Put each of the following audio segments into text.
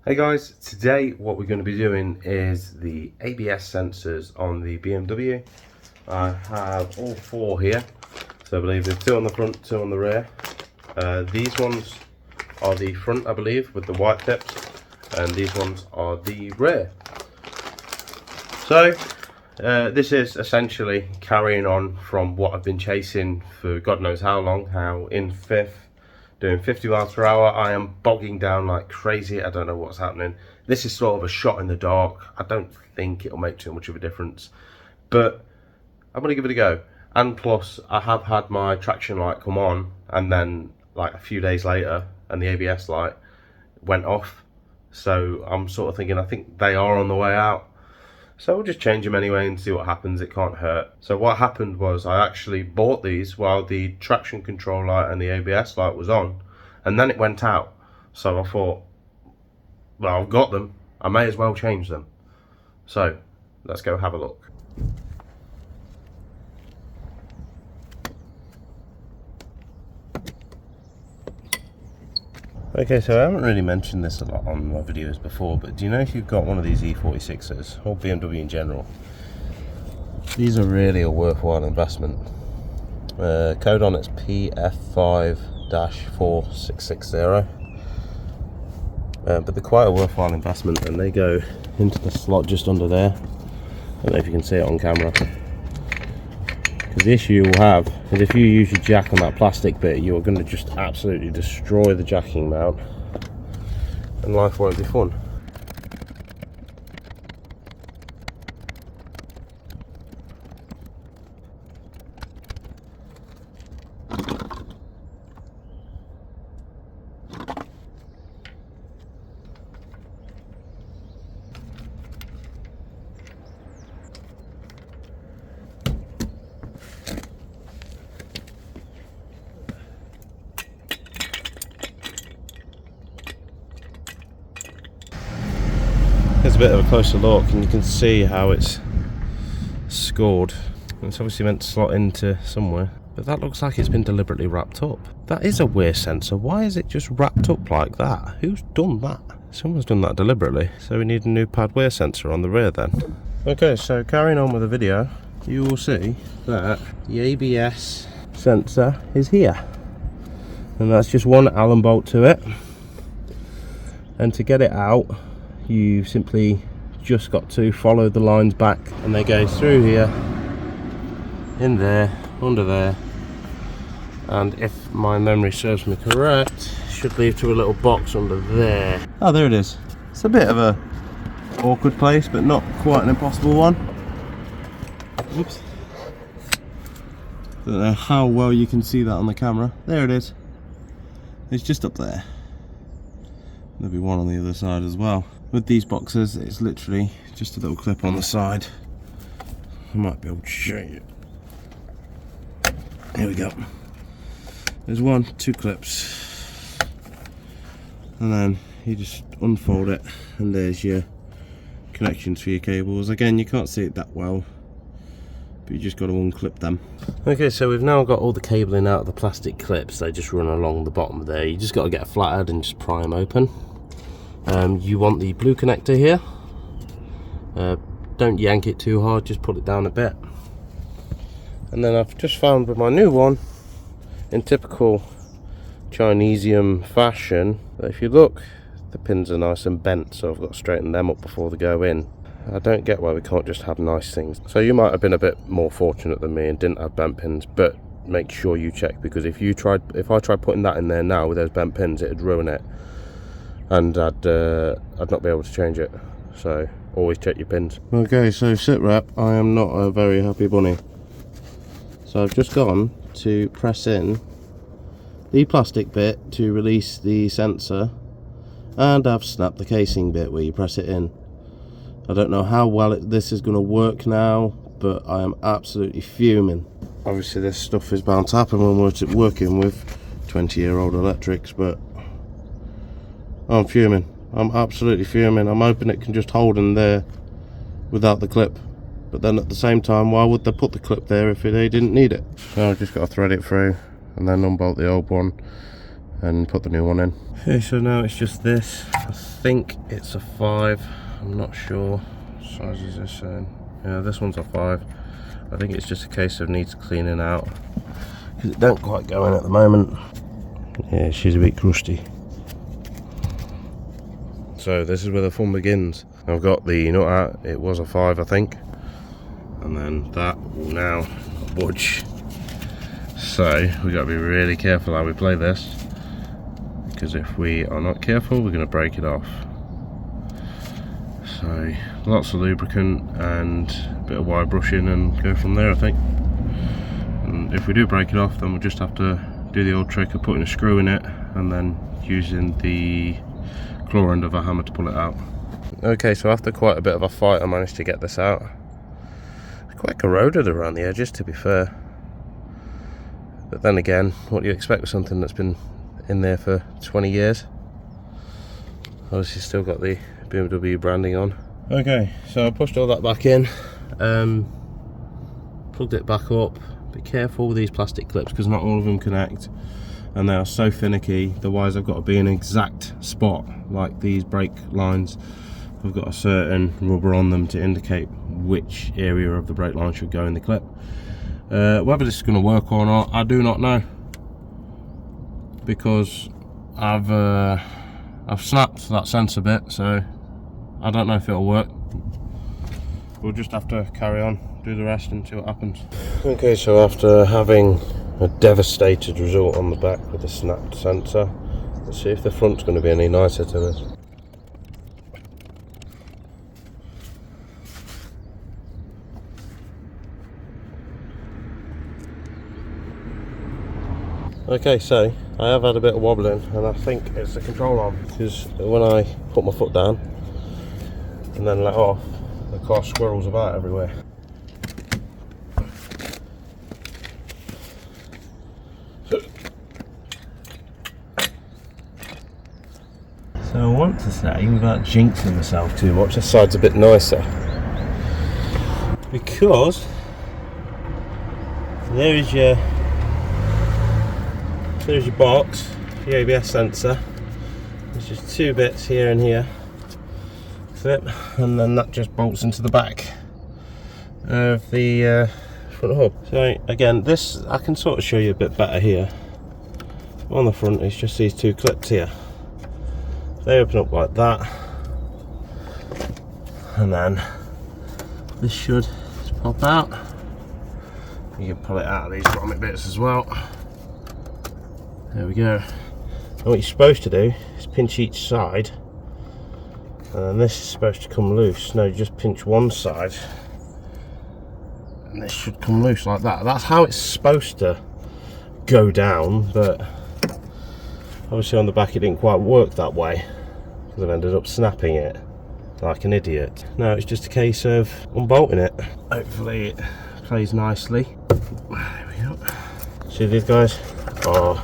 Hey guys, today what we're going to be doing is the ABS sensors on the BMW. I have all four here, so I believe there's two on the front, two on the rear. These ones are the front, I believe, with the white tips, and these ones are the rear. So this is essentially carrying on from what I've been chasing for God knows how long, how in fifth, doing 50 miles per hour, I am bogging down like crazy. I don't know what's happening. This is sort of a shot in the dark. I don't think it'll make too much of a difference, but I'm going to give it a go. And plus, I have had my traction light come on, and then like a few days later, and the ABS light went off. So I'm sort of thinking, I think they are on the way out. So we'll just change them anyway and see what happens. It can't hurt. So what happened was I actually bought these while the traction control light and the ABS light was on, and then it went out. So I thought, well, I've got them, I may as well change them. So let's go have a look. Okay, so I haven't really mentioned this a lot on my videos before, but do you know, if you've got one of these E46s, or BMW in general, these are really a worthwhile investment. Code on it's PF5-4660, but they're quite a worthwhile investment, and they go into the slot just under there. I don't know if you can see it on camera. Because the issue you'll have is if you use your jack on that plastic bit, you're going to just absolutely destroy the jacking mount, and life won't be fun. There's a bit of a closer look, and you can see how it's scored. It's obviously meant to slot into somewhere, but that looks like it's been deliberately wrapped up. That is a weird sensor. Why is it just wrapped up like that? Who's done that? Someone's done that deliberately. So we need a new pad wear sensor on the rear then. Okay, so carrying on with the video, you will see that the ABS sensor is here, and that's just one Allen bolt to it. And to get it out, you simply just got to follow the lines back, and they go through here, in there, under there, and if my memory serves me correct, should lead to a little box under there. Oh, there it is. It's a bit of a awkward place, but not quite an impossible one. Oops. Don't know how well you can see that on the camera. There it is. It's just up there. There'll be one on the other side as well. With these boxes, it's literally just a little clip on the side. I might be able to show you. Here we go. There's one, two clips, and then you just unfold it, and there's your connections for your cables. Again, you can't see it that well, but you just got to unclip them. Okay, so we've now got all the cabling out of the plastic clips. They just run along the bottom there. You just got to get a flathead and just pry them open. You want the blue connector here. Don't yank it too hard, just pull it down a bit. And then I've just found with my new one, in typical Chinesium fashion, that if you look, the pins are nice and bent, so I've got to straighten them up before they go in. I don't get why we can't just have nice things. So you might have been a bit more fortunate than me and didn't have bent pins, but make sure you check, because if I tried putting that in there now with those bent pins, it'd ruin it, and I'd not be able to change it. So always check your pins. Okay, so sit rep, I am not a very happy bunny. So I've just gone to press in the plastic bit to release the sensor, and I've snapped the casing bit where you press it in. I don't know how well this is going to work now, but I am absolutely fuming. Obviously this stuff is bound to happen when we're working with 20-year-old electrics, but I'm fuming. I'm absolutely fuming. I'm hoping it can just hold in there without the clip. But then at the same time, why would they put the clip there if they didn't need it? So I've just got to thread it through and then unbolt the old one and put the new one in. Okay, so now it's just this. I think it's a 5. I'm not sure. What size is this in? Yeah, this one's a 5. I think it's just a case of needs cleaning out because it don't quite go in at the moment. Yeah, she's a bit crusty. So this is where the fun begins. I've got the nut out. It was a 5, I think, and then that will now budge. So we got to be really careful how we play this, because if we are not careful, we're going to break it off. So lots of lubricant and a bit of wire brushing and go from there, I think. And if we do break it off, then we'll just have to do the old trick of putting a screw in it and then using the claw end of a hammer to pull it out. Okay, so after quite a bit of a fight, I managed to get this out. It's quite corroded around the edges, to be fair. But then again, what do you expect with something that's been in there for 20 years? Obviously still got the BMW branding on. Okay, so I pushed all that back in, plugged it back up. Be careful with these plastic clips because not all of them connect, and they are so finicky. The wires have got to be in an exact spot, like these brake lines have got a certain rubber on them to indicate which area of the brake line should go in the clip. Whether this is going to work or not, I do not know, because I've snapped that sensor bit, so I don't know if it'll work. We'll just have to carry on, do the rest and see what happens. Okay, so after having a devastated result on the back with the snapped sensor, let's see if the front's going to be any nicer to this. Okay, so I have had a bit of wobbling, and I think it's the control arm, because when I put my foot down and then let off, the car squirrels about everywhere. So I want to say, without jinxing myself too much, this side's a bit nicer, because there's your box, the ABS sensor. There's just 2 bits here and here, clip, and then that just bolts into the back of the front hub. So again, this I can sort of show you a bit better here. On the front it's just these 2 clips here. They open up like that, and then this should pop out. You can pull it out of these grommet bits as well. There we go. And what you're supposed to do is pinch each side, and then this is supposed to come loose. No, you just pinch one side and this should come loose like that. That's how it's supposed to go down, but obviously on the back it didn't quite work that way, because I've ended up snapping it like an idiot. Now it's just a case of unbolting it. Hopefully it plays nicely. There we go. See these guys? Oh,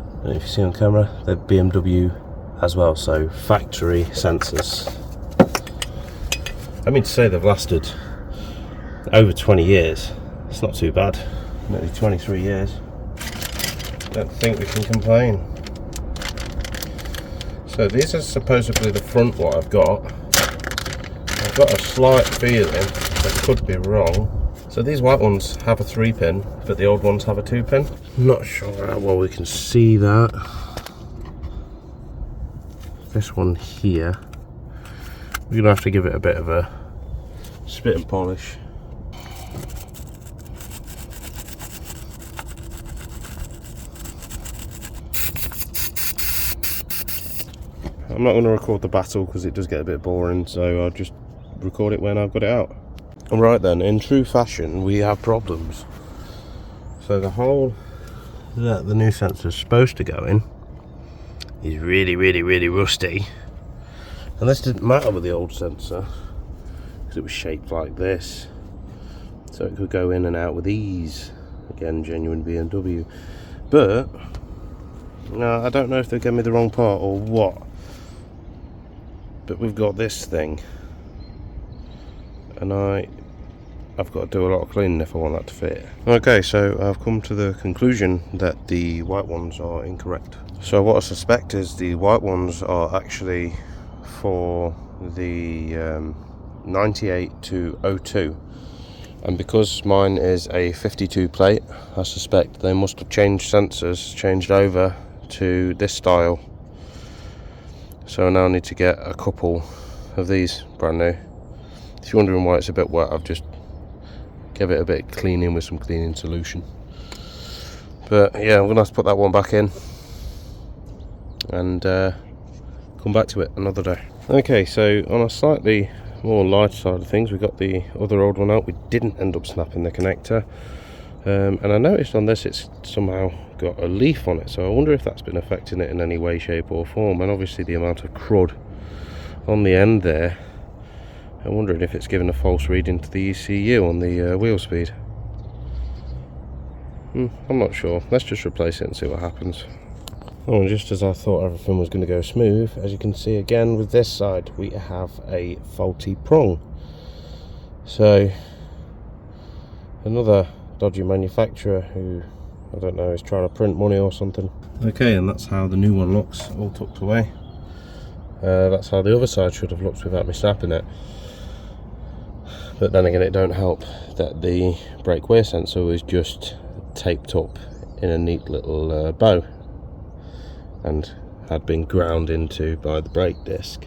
I don't know if you see on camera, they're BMW as well, so factory sensors. I mean to say they've lasted over 20 years. It's not too bad. Nearly 23 years. Don't think we can complain. So these are supposedly the front what I've got. I've got a slight feeling, I could be wrong. So these white ones have a 3-pin, but the old ones have a 2-pin. Not sure how well we can see that. This one here, we're gonna have to give it a bit of a spit and polish. I'm not going to record the battle because it does get a bit boring, so I'll just record it when I've got it out. Alright then, in true fashion, we have problems. So the hole that the new sensor is supposed to go in is really rusty. And this didn't matter with the old sensor, because it was shaped like this. So it could go in and out with ease. Again, genuine BMW. But, no, I don't know if they gave me the wrong part or what. But we've got this thing. And I I've got to do a lot of cleaning if I want that to fit. Okay, so I've come to the conclusion that the white ones are incorrect. So what I suspect is the white ones are actually for the 98 to 02, and because mine is a 52 plate, I suspect they must have changed sensors, changed over to this style. So I now need to get a couple of these brand new. If you're wondering why it's a bit wet, I've just give it a bit of cleaning with some cleaning solution. But yeah, I'm gonna have to put that one back in and come back to it another day. Okay, so on a slightly more light side of things, we got the other old one out. We didn't end up snapping the connector, and I noticed on this it's somehow got a leaf on it, so I wonder if that's been affecting it in any way, shape or form. And obviously the amount of crud on the end there, I'm wondering if it's given a false reading to the ECU on the wheel speed. I'm not sure. Let's just replace it and see what happens. Oh, and just as I thought everything was going to go smooth, as you can see again with this side, we have a faulty prong. So, another dodgy manufacturer who, I don't know, is trying to print money or something. Okay, and that's how the new one looks, all tucked away. That's how the other side should have looked without me snapping it. But then again, it don't help that the brake wear sensor was just taped up in a neat little bow and had been ground into by the brake disc.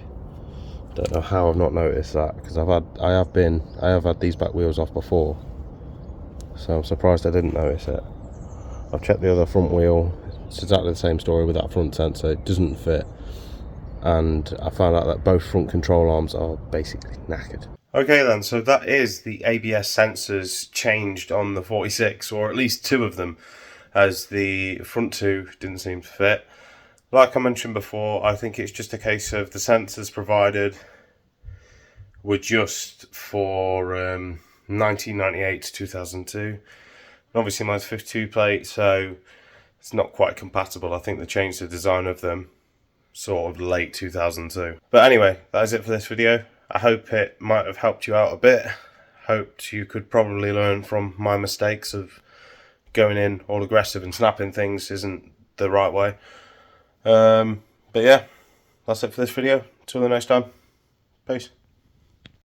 Don't know how I've not noticed that, because I have had these back wheels off before, so I'm surprised I didn't notice it. I've checked the other front wheel, it's exactly the same story with that front sensor, it doesn't fit, and I found out that both front control arms are basically knackered. Okay then, so that is the ABS sensors changed on the 46, or at least two of them, as the front two didn't seem to fit. Like I mentioned before, I think it's just a case of the sensors provided were just for 1998 to 2002. And obviously mine's 52 plate, so it's not quite compatible. I think they changed the design of them sort of late 2002. But anyway, that is it for this video. I hope it might have helped you out a bit. Hoped you could probably learn from my mistakes of going in all aggressive and snapping things isn't the right way. But yeah, that's it for this video. Till the next time. Peace.